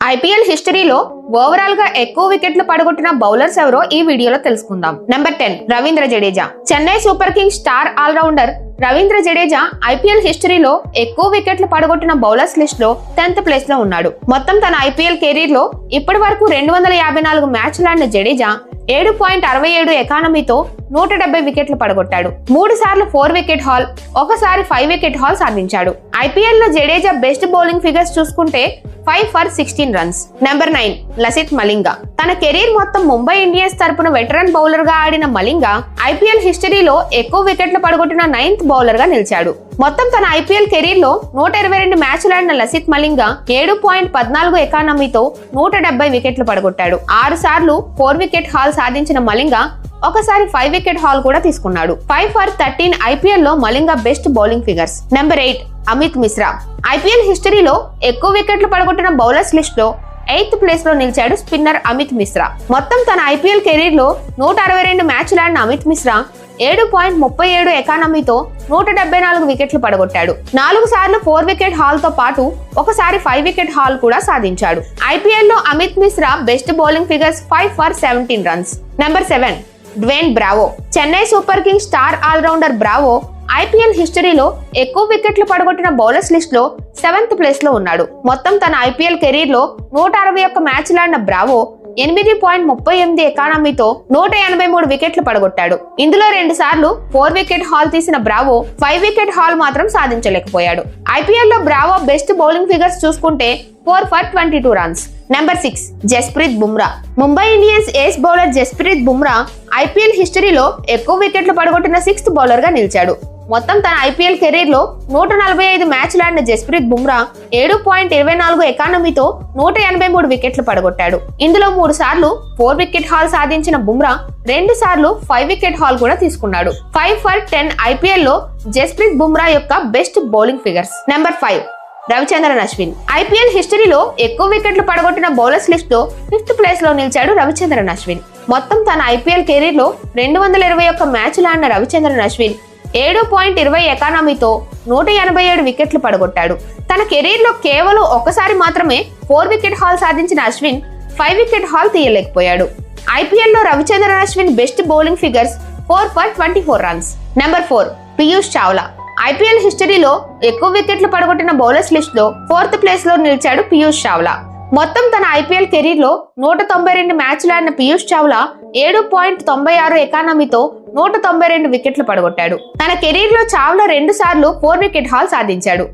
IPL హిస్టరీలో overall గా ఎక్కువ వికెట్లు పడగొట్టిన బౌలర్స్ ఎవరో ఈ వీడియోలో తెలుసుకుందాం. Number 10 Ravindra Jadeja. Chennai super kings star all rounder Ravindra Jadeja IPL హిస్టరీలో ఎక్కువ వికెట్లు పడగొట్టిన బౌలర్స్ లిస్ట్ లో 10th ప్లేస్ లో ఉన్నాడు. మొత్తం తన ఐపీఎల్ కెరీర్ లో ఇప్పటి వరకు 254 మ్యాచ్లు ఆడిన జడేజా 7.67 ఎకానమీతో 170 వికెట్లు పడగొట్టాడు. 3 సార్లు 4 వికెట్ హాల్, ఒకసారి 5 వికెట్ హాల్ సాధించాడు. ఐపీఎల్ లో జడేజా బెస్ట్ బౌలింగ్ ఫిగర్స్ చూసుకుంటే 5 for 16 runs. Number 9 Lasith Malinga. తన కెరీర్ మొత్తం ముంబై ఇండియన్స్ తరపున వెటరన్ బౌలర్ గా ఆడిన మలింగా ఐపీఎల్ హిస్టరీలో ఎక్కువ వికెట్లు పడగొట్టిన 9th బౌలర్ గా నిలిచాడు. మొత్తం తన ఐపీఎల్ కెరీర్ లో 122 మ్యాచ్లు ఆడిన లసిత్ మలింగా 7.14 ఎకానమీతో 170 వికెట్లు పడగొట్టాడు. 6 సార్లు 4 వికెట్ హాల్ సాధించిన మలింగా ఒకసారి 5 వికెట్ హాల్ కూడా తీసుకున్నాడు. 5 for 13 ఐపీఎల్ లో Malinga best bowling figures. Number 8 Amit Mishra. IPL హిస్టరీలో ఎక్కువ వికెట్లు పడగొట్టిన బౌలర్స్ లిస్ట్ లో 8th ప్లేస్ లో నిలిచాడు స్పిన్నర్ అమిత్ మిశ్రా. మొత్తం తన ఐపీఎల్ కెరీర్ లో 162 మ్యాచ్లు ఆడిన అమిత్ మిశ్రా 7.37 ఎకానమీతో 174 వికెట్లు పడగొట్టాడు. 4 సార్లు 4 వికెట్ హాల్ తో పాటు ఒకసారి 5 వికెట్ హాల్ కూడా సాధించాడు. ఐపీఎల్ లో Amit Mishra best bowling figures 5 for 17 runs. Number 7 Dwayne Bravo. Chennai super kings star all rounder Bravo IPL హిస్టరీలో ఎక్కువ వికెట్లు పడగొట్టిన బౌలర్స్ లిస్ట్ లో 7th ప్లేస్ లో ఉన్నాడు. మొత్తం తన ఐపీఎల్ కెరీర్ లో 161 మ్యాచ్లు ఆడిన బ్రావో 8.38 ఎకానమీతో 183 వికెట్లు పడగొట్టాడు. ఇందులో 2 సార్లు 4 వికెట్ హాల్ తీసిన బ్రావో 5 వికెట్ హాల్ మాత్రం సాధించలేకపోయాడు. ఐపీఎల్ లో బ్రావో బెస్ట్ బౌలింగ్ ఫిగర్స్ చూసుకుంటే 4 for 22 runs. Number 6 Jasprit Bumrah. Mumbai Indians ace bowler Jasprit Bumrah IPL హిస్టరీలో ఎక్కువ వికెట్లు పడగొట్టిన 6th బౌలర్ గా నిలిచాడు. మొత్తం తన ఐపీఎల్ కెరీర్ లో 145 మ్యాచ్లు ఆడిన జస్ప్రీత్ బుమ్రా 7.24 ఎకానమీతో 183 వికెట్లు పడగొట్టాడు. ఇందులో 3 సార్లు 4 వికెట్ హాల్ సాధించిన బుమ్రా 2 సార్లు 5 వికెట్ హాల్ కూడా తీసుకున్నాడు. 5 for 10 ఐపీఎల్ లో జస్ప్రీత్ బుమ్రా యొక్క best bowling figures. Number 5 Ravichandran Ashwin. IPL హిస్టరీలో ఎక్కువ వికెట్లు పడగొట్టిన బౌలర్స్ లిస్ట్ లో 5th ప్లేస్ లో నిలిచాడు రవిచంద్రన్ అశ్విన్. మొత్తం తన ఐపీఎల్ కెరీర్ లో 221 మ్యాచ్లు ఆడిన రవిచంద్రన్ అశ్విన్ 7.20 ఎకానమీతో 187 వికెట్లు పడగొట్టాడు. తన కెరీర్ లో కేవలం ఒకసారి మాత్రమే 4 వికెట్ హాల్ సాధించిన అశ్విన్ 5 వికెట్ హాల్ తీయలేకపోయాడు. ఐపీఎల్ లో Ravichandran Ashwin best bowling figures 4 for 24 runs. Number 4 Piyush Chawla. IPL హిస్టరీలో ఎక్కువ వికెట్లు పడగొట్టిన బౌలర్స్ లిస్ట్ లో 4th ప్లేస్ లో నిలిచాడు పీయూష్ చావ్లా. మొత్తం తన ఐపీఎల్ కెరీర్ లో 192 మ్యాచ్లు ఆడిన పీయూష్ చావ్లా 7.96 ఎకానమీతో 192 వికెట్లు పడగొట్టాడు. తన కెరీర్ లో చావ్లా 2 సార్లు 4 వికెట్ హాల్ సాధించాడు.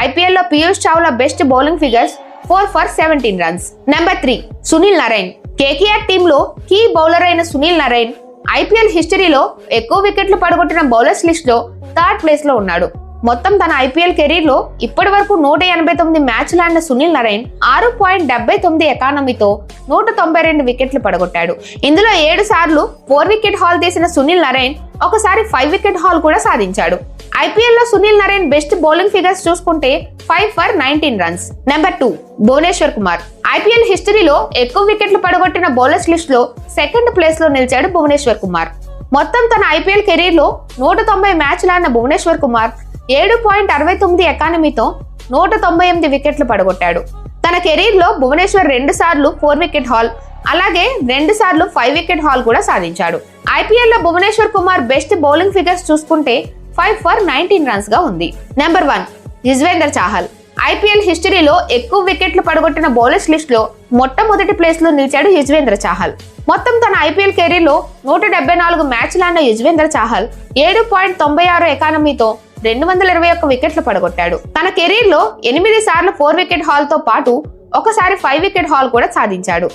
ఐపీఎల్ లో Piyush Chawla best bowling figures 4 for 17 runs. Number 3 Sunil Narine. KKR team లో కీ బౌలర్ అయిన సునీల్ నరైన్ ఐపీఎల్ హిస్టరీలో ఎక్కువ వికెట్లు పడగొట్టిన బౌలర్స్ లిస్ట్ లో 3rd ప్లేస్ లో ఉన్నాడు. మొత్తం తన ఐపీఎల్ కెరీర్ లో ఇప్పటి వరకు 189 మ్యాచ్లు ఆడిన సునీల్ నరైన్ 6.79 ఎకానమీతో 192 వికెట్లు పడగొట్టాడు. ఇందులో 7 సార్లు 4 వికెట్ హాల్ తీసిన సునీల్ నరైన్ ఒకసారి 5 వికెట్ హాల్ కూడా సాధించాడు. ఐపీఎల్ లో Sunil Narine best bowling figures చూసుకుంటే 5 for 19 runs. Number 2 Bhuvneshwar Kumar. IPL హిస్టరీలో ఎక్కువ వికెట్లు పడగొట్టిన బౌలర్స్ లిస్ట్ లో 2nd ప్లేస్ లో నిలిచాడు భువనేశ్వర్ కుమార్. మొత్తం తన ఐపీఎల్ కెరీర్ లో 190 మ్యాచ్లు ఆడిన భువనేశ్వర్ కుమార్ 7.69 ఎకానమీతో 198 వికెట్లు పడగొట్టాడు. తన కెరీర్ లో భువనేశ్వర్ 2 సార్లు 4 వికెట్ హాల్, అలాగే 2 సార్లు 5 వికెట్ హాల్ కూడా సాధించాడు. ఐపీఎల్ లో Bhuvneshwar Kumar best bowling figures చూసుకుంటే 5 for 19 రన్స్ గా ఉంది. నెంబర్ 1 యుజ్వేంద్ర చాహల్. ఐపీఎల్ హిస్టరీలో ఎక్కువ వికెట్లు పడగొట్టిన బౌలర్స్ లిస్ట్ లో మొట్టమొదటి ప్లేస్ లో నిలిచాడు యుజ్వేంద్ర చాహల్. మొత్తం తన ఐపీఎల్ కెరీర్ లో 174 మ్యాచ్లు ఆడిన యుజ్వేంద్ర చాహల్ 7.96 ఎకానమీతో 221 వికెట్లు పడగొట్టాడు. తన కెరీర్ లో 8 సార్లు 4 వికెట్ హాల్ తో పాటు ఒకసారి 5 వికెట్ హాల్ కూడా సాధించాడు.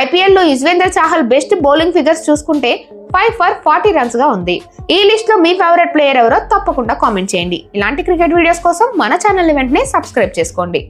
ఐపీఎల్ లో Yuzvendra Chahal best bowling figures చూసుకుంటే 5 for 40 రన్స్ గా ఉంది. ఈ లిస్ట్ లో మీ ఫేవరెట్ ప్లేయర్ ఎవరో తప్పకుండా కామెంట్ చేయండి. ఇలాంటి క్రికెట్ వీడియోస్ కోసం మన ఛానల్ ని వెంటనే సబ్స్క్రైబ్ చేసుకోండి.